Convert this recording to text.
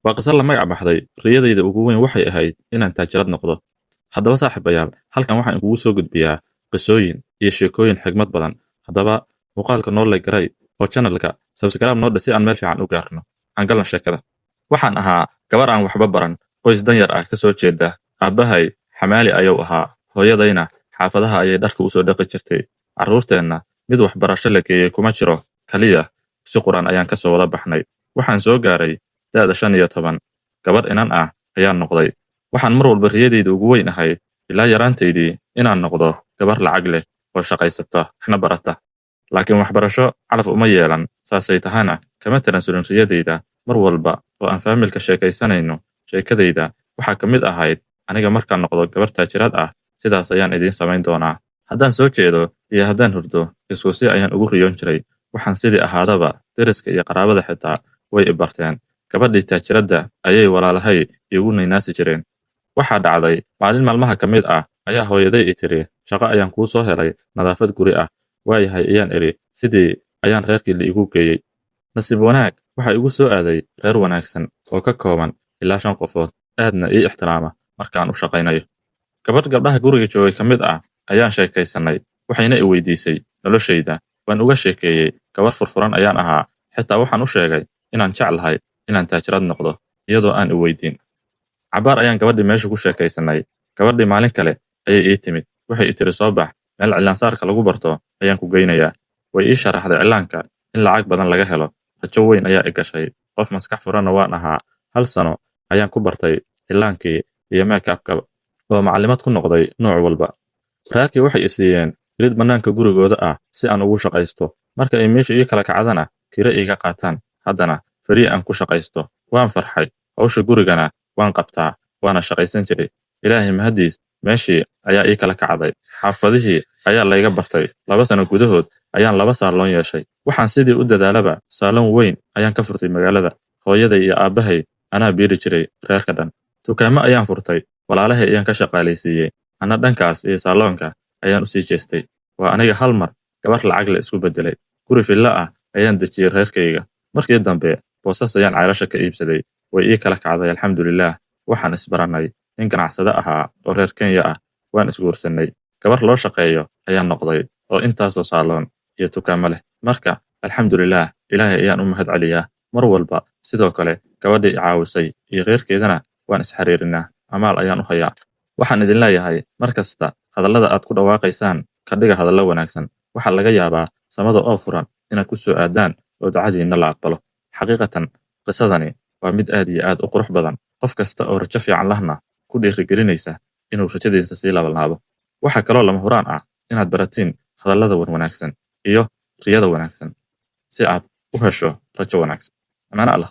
waa qisa la magac baxday riyadayda ugu weyn waxay ahayd inaan taajirad noqdo. Haddaba saaxiibayaal, halkan waxaan kugu soo gudbiyaa qisooyin iyo sheekooyin xigmad badan. Haddaba muuqaalka noo like garay oo channelka subscribe noo dheh si aan meel fiican u gaarno. Aan galno sheekada. Waxaan ahaa gabar aan waxba baran, qoys danyar ah ka soo jeeda. Aabbahay xamaali ayuu ahaa, hooyadayna xaafadaha ayay dharka u soo dhaqi jirtay. Carruurteenna mid waxbarasho la geeyey kuma jiro, kaliya si quraan ayaan ka soo wada baxnay. Waxaan soo gaaray da'da 15. Gabar inan ah ayaan noqday. Waxaan mar walba riyadayda ugu weyn ahayd ilaa yaraantaydii inaan noqdo gabar lacag leh oo shaqaysata waxna barata. Laakiin waxbarasho calaf uma yeelan, saasay tahana kama tanaasulin riyadayda. Mar walba oo aan faamilka sheekaysanayno, sheekadayda waxaa ka mid ahayd aniga markaan noqdo gabar taajirad ah, sidaas ayaan idiin samayn doonaa. Haddaan soo jeedo iyo haddaan hurdo, isku si ayaan ugu riyoon jiray. Waxaan sidii ahaadaba deriska iyo qaraabada xitaa way i barteen. Gabadhii taajiradda ayay walaalahay iigu naynaasi jireen. Waxaa dhacday maalin maalmaha ka mid ah ayaa hooyaday i tiri, shaqo ayaan kuu soo helay, nadaafad guri ah. Waayahay ayaan idhi, sidii ayaan reerkii la igu geeyey. Nasiib wanaag waxaa igu soo aaday reer wanaagsan oo ka kooban ilaa 5 qofood, aadna ii ixtiraama markaan u shaqaynayo. Gabadh gabdhaha guriga joogay ka mid ah ayaan sheekaysanay, waxayna i weydiisay noloshayda. Waan uga sheekeeyey gabar furfuran ayaan ahaa, xitaa waxaan u sheegay inaan jeclahay inaan taajirad noqdo iyadoo aan i weydiin. Cabaar ayaan gabadhii meesha ku sheekaysanay. Gabadhii maalin kale ayay ii timid, waxay i tiri soo bax, meel cilaansaarka lagu barto ayaan ku geynayaa. Way ii sharaxday cilaanka in lacag badan laga helo. Rajo weyn ayaa i gashay, qof maskax furanna waan ahaa. 1 sano ayaan ku bartay cilaankii iyo make-upka oo macallimad ku noqday nooc walba. Reerkii waxay i siiyeen irid bannaanka gurigooda ah si aan ugu shaqaysto. Marka ay meesha ii kala kacdana kira iiga qaataan, haddana farii aan ku shaqaysto. Waan farxay, hawsha gurigana waan qabtaa, waana shaqaysan jiray. Ilaahay mahadiis, meeshii ayaa ii kala kacday. Xaafadihii ayaa layga bartay. 2 sano gudahood ayaan 2 saaloon yeeshay. Waxaan sidii u dadaalaba saaloon weyn ayaan ka furtay magaalada. Hooyaday iyo aabbahay anaa biiri jiray reerka dhan. Dukaamo ayaan furtay, walaalahay ayaan ka shaqaalaysiiyey. Ana dhankaas iyo saaloonka ayaan u sii jeestay. Waa aniga hal mar gabar lacag la isku bedelay. Guri villa ah ayaan dejiyey reerkayga. Markii dambe boosas ayaan caylasha ka iibsaday. Way ii kala kacday alxamdulillaah. Waxaan isbaranay nin ganacsade ahaa oo reer Kenya ah. Waan isguursanay. Gabar loo shaqeeyo ayaan noqday oo intaasoo saaloon iyo dukaamo leh. Marka alxamdulillaah, Ilaahay ayaan u mahad celiyaa. Mar walba sidoo kale gabadhii i caawisay iyo reerkeedana waan isxariirinaa. Amaal ayaan u hayaa. Waxaan idin leeyahay mar kasta hadallada aad ku dhawaaqaysaan ka dhiga hadallo wanaagsan. Waxaa laga yaabaa samada oo furan inaad ku soo aadaan oo ducadiinna la aqbalo. Xaqiiqatan qisadani waa mid aad iyo aad u qurux badan. Qof kasta oo rajo fiican lahna ku dhiirigelinaysa inuu rajadiisa sii labanlaabo. Waxaa kaloo lama huraan ah inaad baratiin hadallada wanaagsan iyo riyada wanaagsan si aad u hesho rajo wanaagsan. Amaana Allah.